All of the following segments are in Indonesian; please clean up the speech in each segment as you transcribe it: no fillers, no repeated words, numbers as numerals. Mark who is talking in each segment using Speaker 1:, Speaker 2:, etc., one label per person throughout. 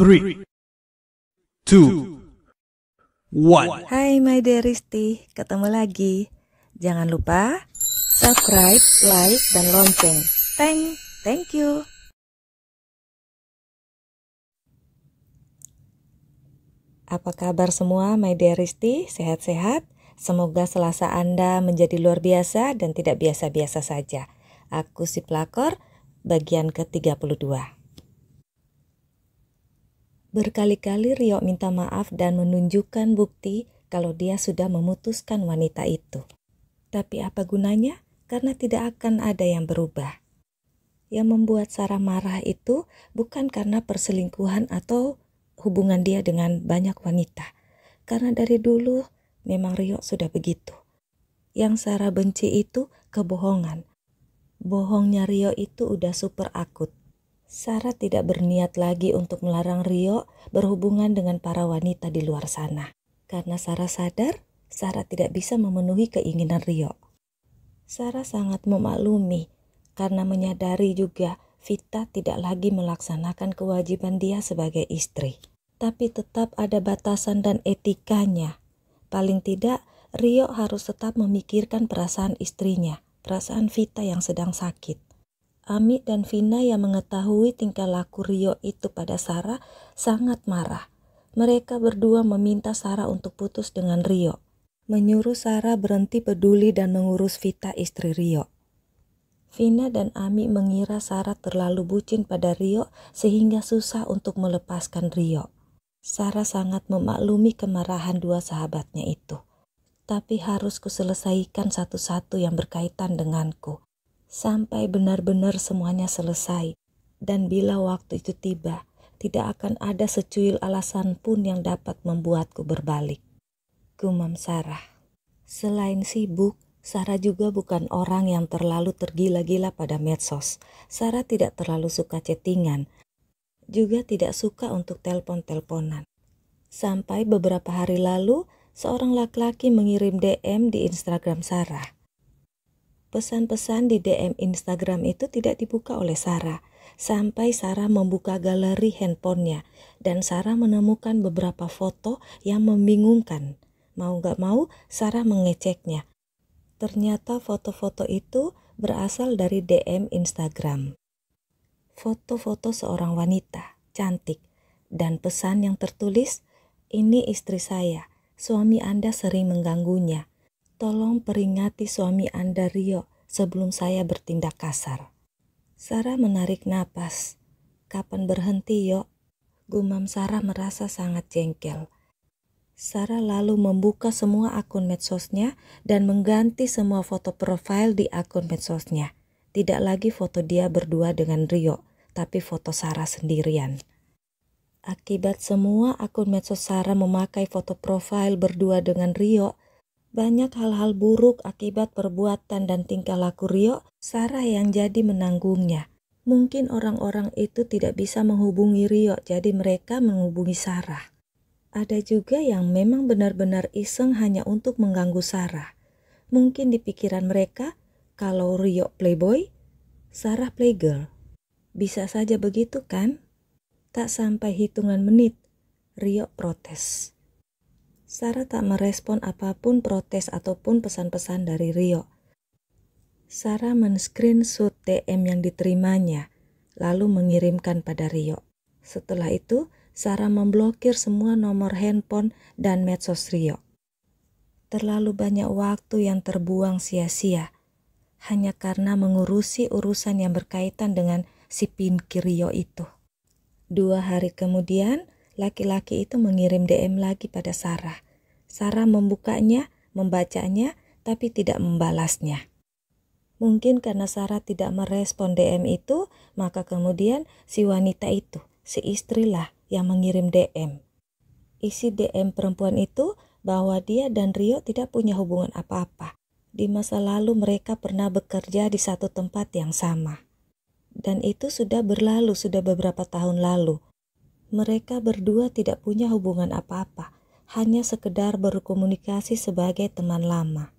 Speaker 1: 3, 2, 1.
Speaker 2: Hai my dear Risti, ketemu lagi. Jangan lupa subscribe, like, dan lonceng. Thank you. Apa kabar semua my dear Risti? Sehat-sehat? Semoga Selasa Anda menjadi luar biasa dan tidak biasa-biasa saja. Aku si pelakor, bagian ke-32. Berkali-kali Rio minta maaf dan menunjukkan bukti kalau dia sudah memutuskan wanita itu. Tapi apa gunanya? Karena tidak akan ada yang berubah. Yang membuat Sarah marah itu bukan karena perselingkuhan atau hubungan dia dengan banyak wanita. Karena dari dulu memang Rio sudah begitu. Yang Sarah benci itu kebohongan. Bohongnya Rio itu udah super akut. Sarah tidak berniat lagi untuk melarang Rio berhubungan dengan para wanita di luar sana. Karena Sarah sadar, Sarah tidak bisa memenuhi keinginan Rio. Sarah sangat memaklumi karena menyadari juga Vita tidak lagi melaksanakan kewajiban dia sebagai istri. Tapi tetap ada batasan dan etikanya. Paling tidak, Rio harus tetap memikirkan perasaan istrinya, perasaan Vita yang sedang sakit. Ami dan Vina yang mengetahui tingkah laku Rio itu pada Sarah sangat marah. Mereka berdua meminta Sarah untuk putus dengan Rio, menyuruh Sarah berhenti peduli dan mengurus Vita istri Rio. Vina dan Ami mengira Sarah terlalu bucin pada Rio sehingga susah untuk melepaskan Rio. Sarah sangat memaklumi kemarahan dua sahabatnya itu. Tapi harus kuselesaikan satu-satu yang berkaitan denganku. Sampai benar-benar semuanya selesai. Dan bila waktu itu tiba, tidak akan ada secuil alasan pun yang dapat membuatku berbalik. Gumam Sarah. Selain sibuk, Sarah juga bukan orang yang terlalu tergila-gila pada medsos. Sarah tidak terlalu suka chattingan. Juga tidak suka untuk telepon-teleponan. Sampai beberapa hari lalu, seorang laki-laki mengirim DM di Instagram Sarah. Pesan-pesan di DM Instagram itu tidak dibuka oleh Sarah, sampai Sarah membuka galeri handphonenya dan Sarah menemukan beberapa foto yang membingungkan. Mau gak mau, Sarah mengeceknya. Ternyata foto-foto itu berasal dari DM Instagram. Foto-foto seorang wanita, cantik, dan pesan yang tertulis, "Ini istri saya, suami Anda sering mengganggunya. Tolong peringati suami Anda Rio sebelum saya bertindak kasar." Sarah menarik napas. Kapan berhenti yo? Gumam Sarah merasa sangat jengkel. Sarah lalu membuka semua akun medsosnya dan mengganti semua foto profil di akun medsosnya. Tidak lagi foto dia berdua dengan Rio, tapi foto Sarah sendirian. Akibat semua akun medsos Sarah memakai foto profil berdua dengan Rio, banyak hal-hal buruk akibat perbuatan dan tingkah laku Rio, Sarah yang jadi menanggungnya. Mungkin orang-orang itu tidak bisa menghubungi Rio, jadi mereka menghubungi Sarah. Ada juga yang memang benar-benar iseng hanya untuk mengganggu Sarah. Mungkin di pikiran mereka, kalau Rio playboy, Sarah playgirl. Bisa saja begitu kan? Tak sampai hitungan menit, Rio protes. Sarah tak merespon apapun protes ataupun pesan-pesan dari Rio. Sarah men-screenshot DM yang diterimanya, lalu mengirimkan pada Rio. Setelah itu, Sarah memblokir semua nomor handphone dan medsos Rio. Terlalu banyak waktu yang terbuang sia-sia, hanya karena mengurusi urusan yang berkaitan dengan si Pinky Rio itu. 2 hari kemudian, laki-laki itu mengirim DM lagi pada Sarah. Sarah membukanya, membacanya, tapi tidak membalasnya. Mungkin karena Sarah tidak merespon DM itu, maka kemudian si wanita itu, si istrilah yang mengirim DM. Isi DM perempuan itu bahwa dia dan Rio tidak punya hubungan apa-apa. Di masa lalu mereka pernah bekerja di satu tempat yang sama. Dan itu sudah berlalu, sudah beberapa tahun lalu. Mereka berdua tidak punya hubungan apa-apa, hanya sekedar berkomunikasi sebagai teman lama.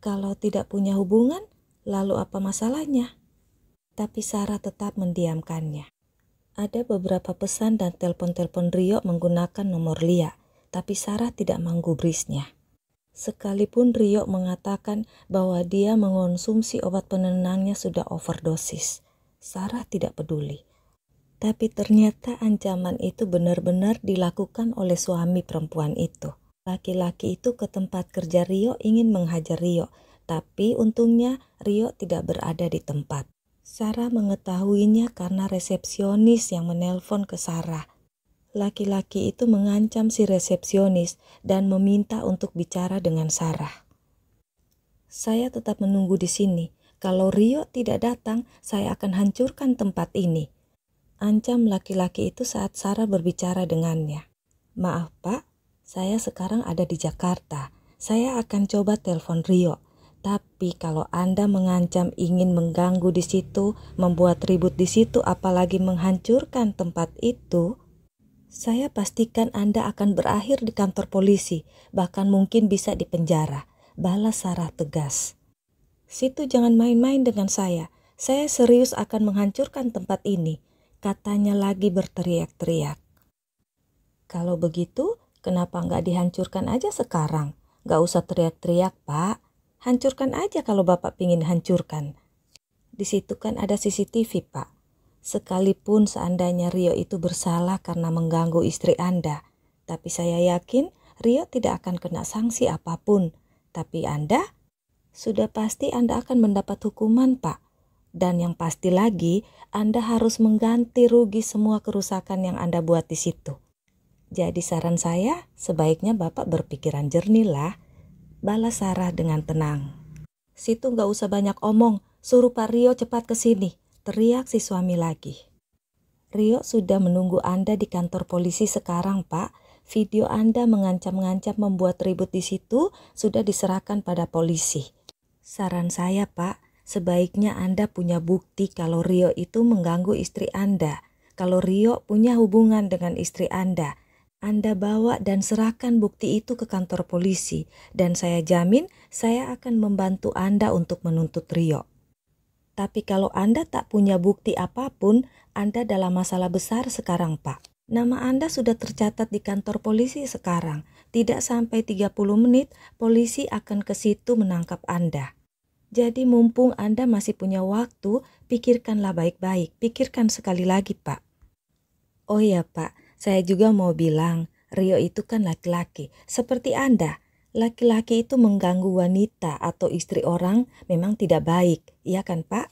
Speaker 2: Kalau tidak punya hubungan, lalu apa masalahnya? Tapi Sarah tetap mendiamkannya. Ada beberapa pesan dan telepon-telepon Rio menggunakan nomor Lia, tapi Sarah tidak menggubrisnya. Sekalipun Rio mengatakan bahwa dia mengonsumsi obat penenangnya sudah overdosis, Sarah tidak peduli. Tapi ternyata ancaman itu benar-benar dilakukan oleh suami perempuan itu. Laki-laki itu ke tempat kerja Rio ingin menghajar Rio, tapi untungnya Rio tidak berada di tempat. Sarah mengetahuinya karena resepsionis yang menelpon ke Sarah. Laki-laki itu mengancam si resepsionis dan meminta untuk bicara dengan Sarah. Saya tetap menunggu di sini. Kalau Rio tidak datang, saya akan hancurkan tempat ini. Ancam laki-laki itu saat Sarah berbicara dengannya. Maaf Pak, saya sekarang ada di Jakarta. Saya akan coba telepon Rio. Tapi kalau Anda mengancam ingin mengganggu di situ, membuat ribut di situ, apalagi menghancurkan tempat itu, saya pastikan Anda akan berakhir di kantor polisi, bahkan mungkin bisa di penjara, balas Sarah tegas. Situ jangan main-main dengan saya serius akan menghancurkan tempat ini, katanya lagi berteriak-teriak. Kalau begitu, kenapa nggak dihancurkan aja sekarang? Nggak usah teriak-teriak Pak, hancurkan aja kalau Bapak pingin hancurkan. Di situ kan ada CCTV Pak. Sekalipun seandainya Rio itu bersalah karena mengganggu istri Anda, tapi saya yakin Rio tidak akan kena sanksi apapun. Tapi Anda, sudah pasti Anda akan mendapat hukuman Pak. Dan yang pasti lagi, Anda harus mengganti rugi semua kerusakan yang Anda buat di situ. Jadi saran saya, sebaiknya Bapak berpikiran jernih lah, balas Sarah dengan tenang. Situ nggak usah banyak omong, suruh Pak Rio cepat ke sini. Teriak si suami lagi. Rio sudah menunggu Anda di kantor polisi sekarang Pak. Video Anda mengancam-ngancam membuat ribut di situ sudah diserahkan pada polisi. Saran saya Pak, sebaiknya Anda punya bukti kalau Rio itu mengganggu istri Anda. Kalau Rio punya hubungan dengan istri Anda bawa dan serahkan bukti itu ke kantor polisi. Dan saya jamin saya akan membantu Anda untuk menuntut Rio. Tapi kalau Anda tak punya bukti apapun, Anda dalam masalah besar sekarang Pak. Nama Anda sudah tercatat di kantor polisi sekarang. Tidak sampai 30 menit, polisi akan ke situ menangkap Anda. Jadi mumpung Anda masih punya waktu, pikirkanlah baik-baik. Pikirkan sekali lagi Pak. Oh iya Pak, saya juga mau bilang, Rio itu kan laki-laki, seperti Anda. Laki-laki itu mengganggu wanita atau istri orang memang tidak baik, iya kan Pak?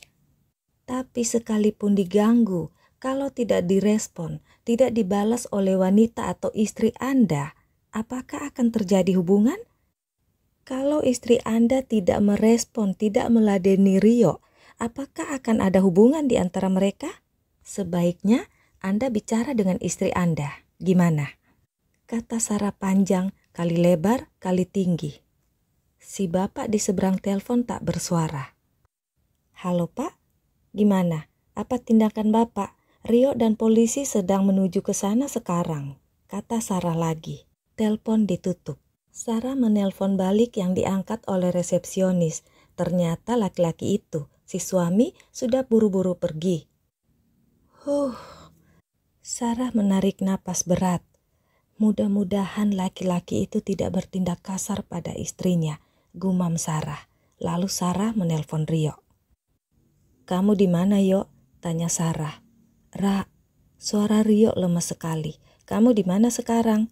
Speaker 2: Tapi sekalipun diganggu, kalau tidak direspon, tidak dibalas oleh wanita atau istri Anda, apakah akan terjadi hubungan? Kalau istri Anda tidak merespon, tidak meladeni Rio, apakah akan ada hubungan di antara mereka? Sebaiknya Anda bicara dengan istri Anda, gimana? Kata Sarah panjang, kali lebar, kali tinggi. Si bapak di seberang telepon tak bersuara. Halo Pak, gimana? Apa tindakan Bapak? Rio dan polisi sedang menuju ke sana sekarang, kata Sarah lagi. Telepon ditutup. Sarah menelpon balik yang diangkat oleh resepsionis. Ternyata laki-laki itu, si suami, sudah buru-buru pergi. Sarah menarik napas berat. Mudah-mudahan laki-laki itu tidak bertindak kasar pada istrinya, gumam Sarah. Lalu Sarah menelpon Rio. Kamu di mana Yo? Tanya Sarah. Ra, suara Rio lemas sekali. Kamu di mana sekarang?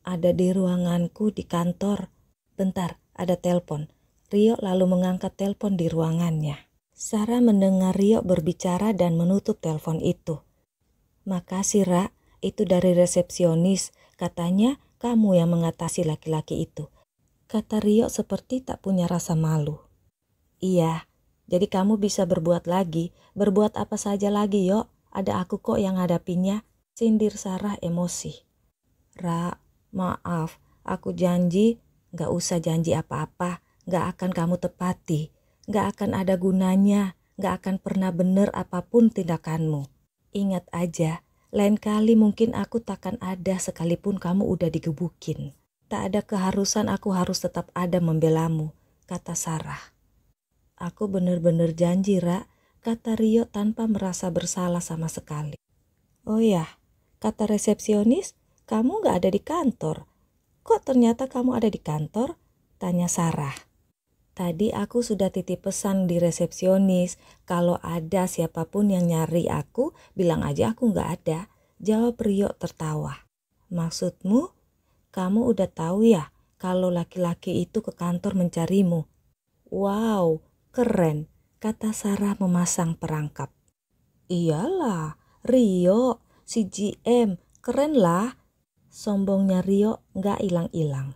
Speaker 2: Ada di ruanganku di kantor. Bentar, ada telepon. Rio lalu mengangkat telepon di ruangannya. Sarah mendengar Rio berbicara dan menutup telepon itu. Makasih Ra, itu dari resepsionis. Katanya kamu yang mengatasi laki-laki itu. Kata Rio seperti tak punya rasa malu. Iya, jadi kamu bisa berbuat lagi. Berbuat apa saja lagi Yo. Ada aku kok yang hadapinya. Sindir Sarah emosi. Ra, maaf. Aku janji gak usah janji apa-apa. Gak akan kamu tepati. Gak akan ada gunanya. Gak akan pernah benar apapun tindakanmu. Ingat aja. Lain kali mungkin aku takkan ada sekalipun kamu udah digebukin. Tak ada keharusan aku harus tetap ada membelamu, kata Sarah. Aku bener-bener janji, Ra, kata Rio tanpa merasa bersalah sama sekali. Oh ya, kata resepsionis, kamu gak ada di kantor. Kok ternyata kamu ada di kantor? Tanya Sarah. Tadi aku sudah titip pesan di resepsionis. Kalau ada siapapun yang nyari aku, bilang aja aku gak ada. Jawab Rio tertawa. Maksudmu? Kamu udah tahu ya kalau laki-laki itu ke kantor mencarimu? Wow, keren, kata Sarah memasang perangkap. Iyalah, Rio, si GM, keren lah. Sombongnya Rio gak hilang-hilang.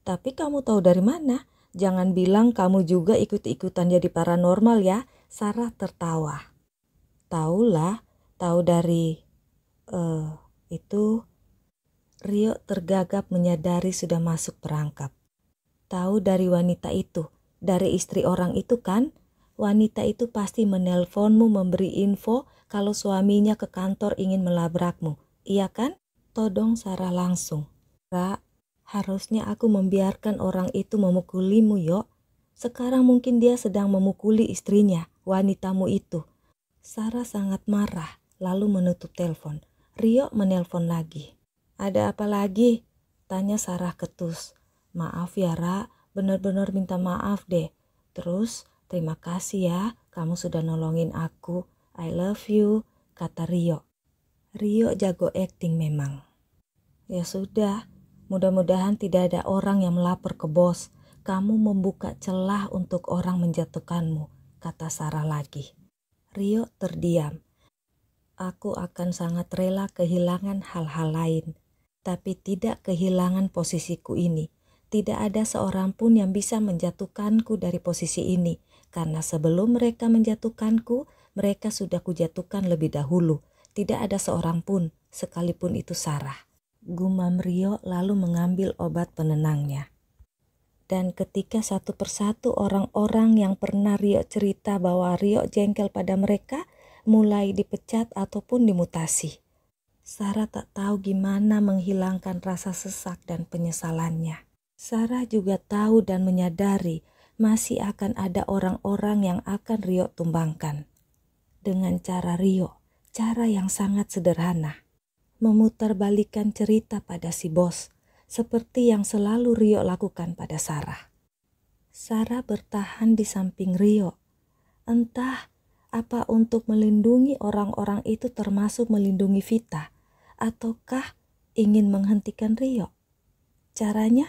Speaker 2: Tapi kamu tahu dari mana? Jangan bilang kamu juga ikut-ikutan jadi paranormal ya. Sarah tertawa. Tahulah, tahu dari itu. Rio tergagap menyadari sudah masuk perangkap. Tahu dari wanita itu, dari istri orang itu kan? Wanita itu pasti menelponmu memberi info kalau suaminya ke kantor ingin melabrakmu. Iya kan? Todong Sarah langsung. Ra, harusnya aku membiarkan orang itu memukulimu, Yok. Sekarang mungkin dia sedang memukuli istrinya, wanitamu itu. Sarah sangat marah, lalu menutup telepon. Rio menelpon lagi. Ada apa lagi? Tanya Sarah ketus. Maaf ya, Ra, benar-benar minta maaf deh. Terus, terima kasih ya, kamu sudah nolongin aku. I love you, kata Rio. Rio jago acting memang. Ya sudah, mudah-mudahan tidak ada orang yang melapor ke bos. Kamu membuka celah untuk orang menjatuhkanmu, kata Sarah lagi. Rio terdiam. Aku akan sangat rela kehilangan hal-hal lain, tapi tidak kehilangan posisiku ini. Tidak ada seorang pun yang bisa menjatuhkanku dari posisi ini, karena sebelum mereka menjatuhkanku, mereka sudah kujatuhkan lebih dahulu. Tidak ada seorang pun, sekalipun itu Sarah. Gumam Rio lalu mengambil obat penenangnya. Dan ketika satu persatu orang-orang yang pernah Rio cerita bahwa Rio jengkel pada mereka, mulai dipecat ataupun dimutasi. Sarah tak tahu gimana menghilangkan rasa sesak dan penyesalannya. Sarah juga tahu dan menyadari masih akan ada orang-orang yang akan Rio tumbangkan. Dengan cara Rio, cara yang sangat sederhana. Memutarbalikkan cerita pada si bos, seperti yang selalu Rio lakukan pada Sarah. Sarah bertahan di samping Rio. Entah apa untuk melindungi orang-orang itu termasuk melindungi Vita, ataukah ingin menghentikan Rio. Caranya?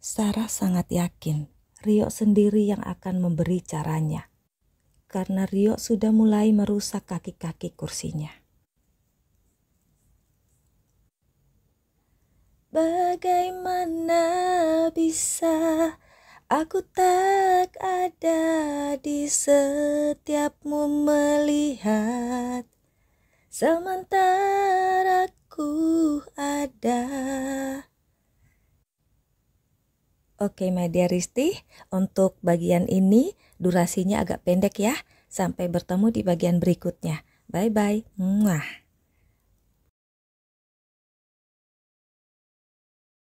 Speaker 2: Sarah sangat yakin Rio sendiri yang akan memberi caranya. Karena Rio sudah mulai merusak kaki-kaki kursinya. Bagaimana bisa aku tak ada di setiapmu melihat, sementara ku ada. Oke, my dear Risti, untuk bagian ini durasinya agak pendek ya. Sampai bertemu di bagian berikutnya. Bye-bye. Muah.